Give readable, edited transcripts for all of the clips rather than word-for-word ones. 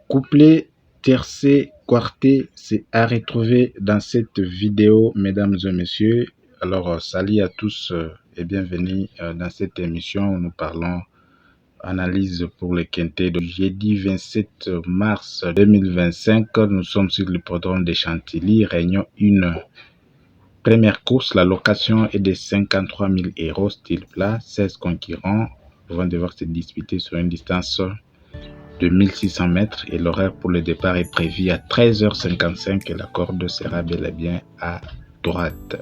Couplet, tiercé, quartet, c'est à retrouver dans cette vidéo, mesdames et messieurs. Alors, salut à tous et bienvenue dans cette émission où nous parlons analyse pour le quintet de jeudi 27 mars 2025. Nous sommes sur le programme de Chantilly, réunion 1. Première course, la location est de 53 000 euros, style plat, 16 concurrents vont devoir se disputer sur une distance de 1600 mètres et l'horaire pour le départ est prévu à 13h55 et la corde sera bel et bien à droite.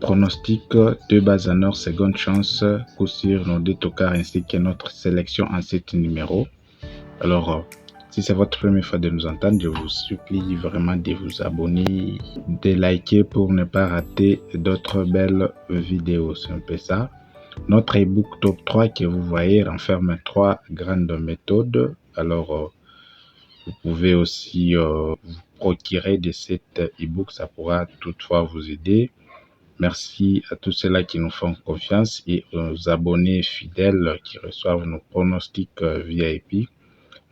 Pronostic, 2 bases en or, seconde chance, coup sur nos 2 tocards ainsi que notre sélection en 7 numéros. Alors, si c'est votre première fois de nous entendre, je vous supplie vraiment de vous abonner, de liker pour ne pas rater d'autres belles vidéos. C'est un peu ça. Notre ebook top 3 que vous voyez renferme 3 grandes méthodes. Alors, vous pouvez aussi vous procurer de cet ebook, ça pourra toutefois vous aider. Merci à tous ceux-là qui nous font confiance et aux abonnés fidèles qui reçoivent nos pronostics VIP.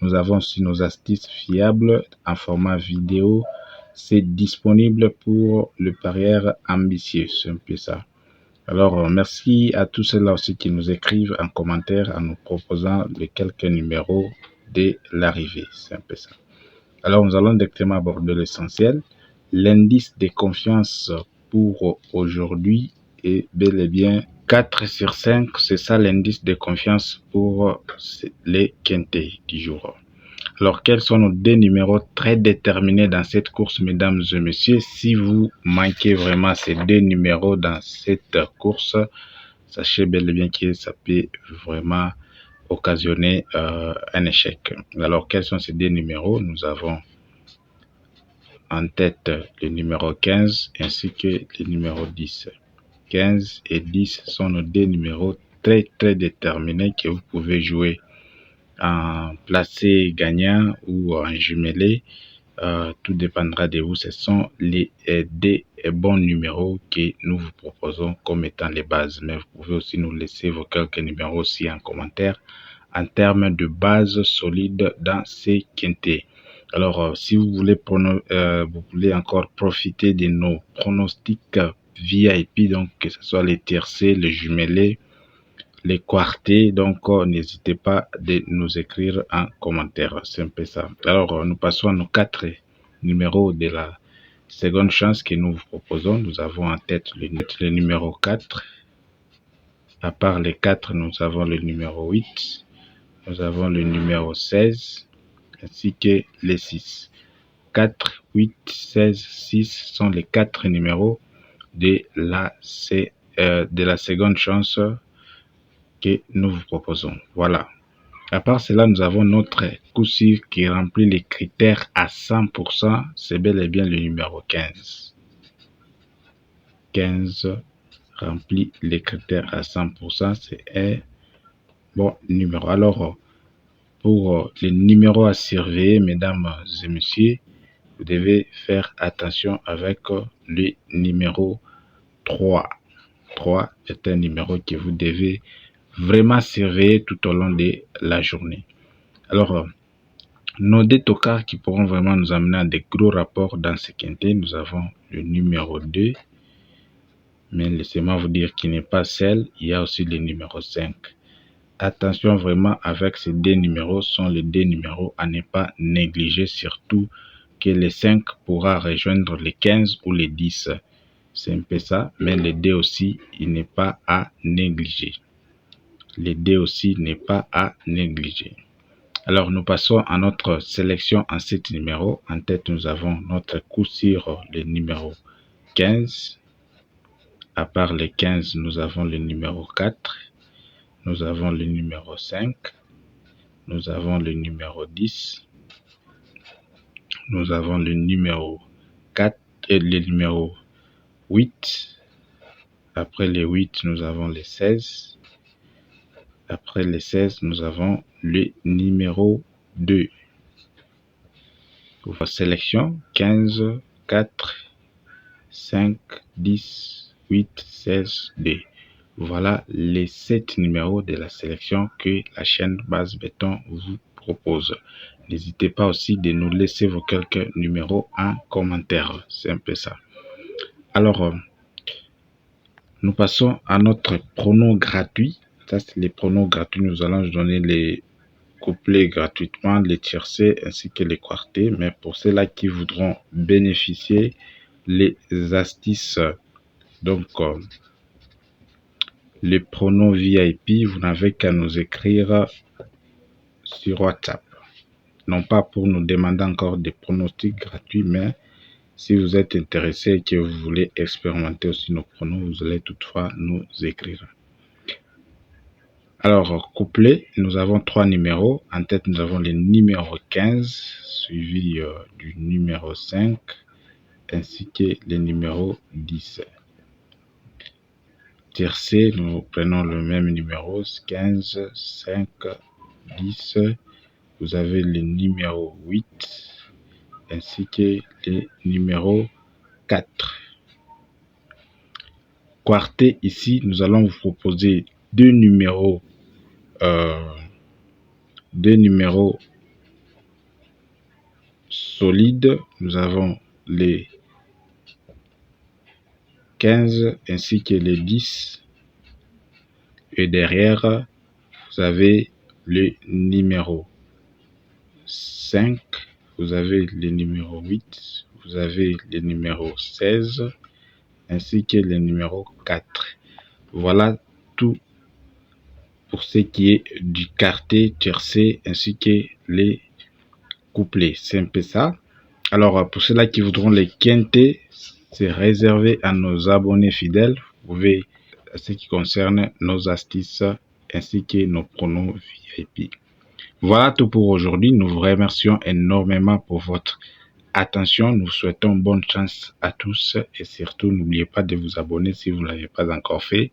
Nous avons aussi nos astuces fiables en format vidéo. C'est disponible pour le parieur ambitieux, c'est un peu ça. Alors, merci à tous ceux-là aussi qui nous écrivent en commentaire en nous proposant les quelques numéros de l'arrivée. C'est un peu ça. Alors, nous allons directement aborder l'essentiel. L'indice de confiance pour aujourd'hui est bel et bien 4 sur 5. C'est ça l'indice de confiance pour les quintés du jour. Alors, quels sont nos 2 numéros très déterminés dans cette course, mesdames et messieurs? Si vous manquez vraiment ces 2 numéros dans cette course, sachez bel et bien que ça peut vraiment occasionner un échec. Alors, quels sont ces 2 numéros? Nous avons en tête le numéro 15 ainsi que le numéro 10. 15 et 10 sont nos 2 numéros très déterminés que vous pouvez jouer en placé gagnant ou en jumelé. Tout dépendra de vous. Ce sont les 2 bons numéros que nous vous proposons comme étant les bases. Mais vous pouvez aussi nous laisser vos quelques numéros aussi en commentaire en termes de base solide dans ces quintés. Alors, si vous voulez encore profiter de nos pronostics VIP, donc que ce soit les tiercés, les jumelés, les quartés, donc n'hésitez pas de nous écrire en commentaire. C'est un peu ça. Alors, nous passons à nos 4 numéros de la seconde chance que nous vous proposons. Nous avons en tête le numéro 4. À part les 4, nous avons le numéro 8. Nous avons le numéro 16 ainsi que les 6. 4, 8, 16, 6 sont les 4 numéros de la seconde chance que nous vous proposons. Voilà. À part cela, nous avons notre coup sûr qui remplit les critères à 100%. C'est bel et bien le numéro 15. 15 remplit les critères à 100%. C'est un bon numéro. Alors, pour les numéros à surveiller, mesdames et messieurs, vous devez faire attention avec le numéro 3. 3 est un numéro que vous devez vraiment surveiller tout au long de la journée. Alors, nos 2 tocards qui pourront vraiment nous amener à des gros rapports dans ce quintet, nous avons le numéro 2, mais laissez-moi vous dire qu'il n'est pas seul, il y a aussi le numéro 5. Attention vraiment avec ces 2 numéros, sont les 2 numéros à ne pas négliger, surtout que le 5 pourra rejoindre les 15 ou les 10. C'est un peu ça, mais les 2 aussi, il n'est pas à négliger. Les 2 aussi n'est pas à négliger. Alors, nous passons à notre sélection en 7 numéros. En tête, nous avons notre coup sur le numéro 15. À part les 15, nous avons le numéro 4. Nous avons le numéro 5. Nous avons le numéro 10. Nous avons le numéro 4 et le numéro 8. Après les 8, nous avons les 16. Après les 16, nous avons le numéro 2. Pour votre sélection, 15, 4, 5, 10, 8, 16, 2. Voilà les 7 numéros de la sélection que la chaîne Base Béton vous propose. N'hésitez pas aussi de nous laisser vos quelques numéros en commentaire. C'est un peu ça. Alors, nous passons à notre prono gratuit. Ça, c'est les pronos gratuits. Nous allons donner les couplets gratuitement, les tiercés ainsi que les quartés. Mais pour ceux-là qui voudront bénéficier les astuces, donc les pronos VIP, vous n'avez qu'à nous écrire sur WhatsApp. Non pas pour nous demander encore des pronostics gratuits, mais si vous êtes intéressé et que vous voulez expérimenter aussi nos pronos, vous allez toutefois nous écrire. Alors, couplet, nous avons 3 numéros. En tête, nous avons le numéro 15, suivi du numéro 5, ainsi que le numéro 10. Tiercé, nous prenons le même numéro, 15, 5, 10. Vous avez le numéro 8, ainsi que le numéro 4. Quartet, ici, nous allons vous proposer deux numéros solides. Nous avons les 15 ainsi que les 10. Et derrière, vous avez le numéro 5, vous avez le numéro 8, vous avez le numéro 16, ainsi que le numéro 4. Voilà tout pour ce qui est du quartet, tiercé, ainsi que les couplets. C'est un peu ça. Alors, pour ceux-là qui voudront les quintés, c'est réservé à nos abonnés fidèles. Vous pouvez, ce qui concerne nos astuces, ainsi que nos pronos VIP. Voilà tout pour aujourd'hui. Nous vous remercions énormément pour votre attention. Nous souhaitons bonne chance à tous et surtout n'oubliez pas de vous abonner si vous ne l'avez pas encore fait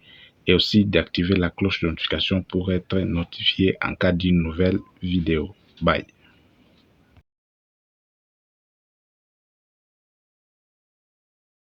et aussi d'activer la cloche de notification pour être notifié en cas d'une nouvelle vidéo. Bye.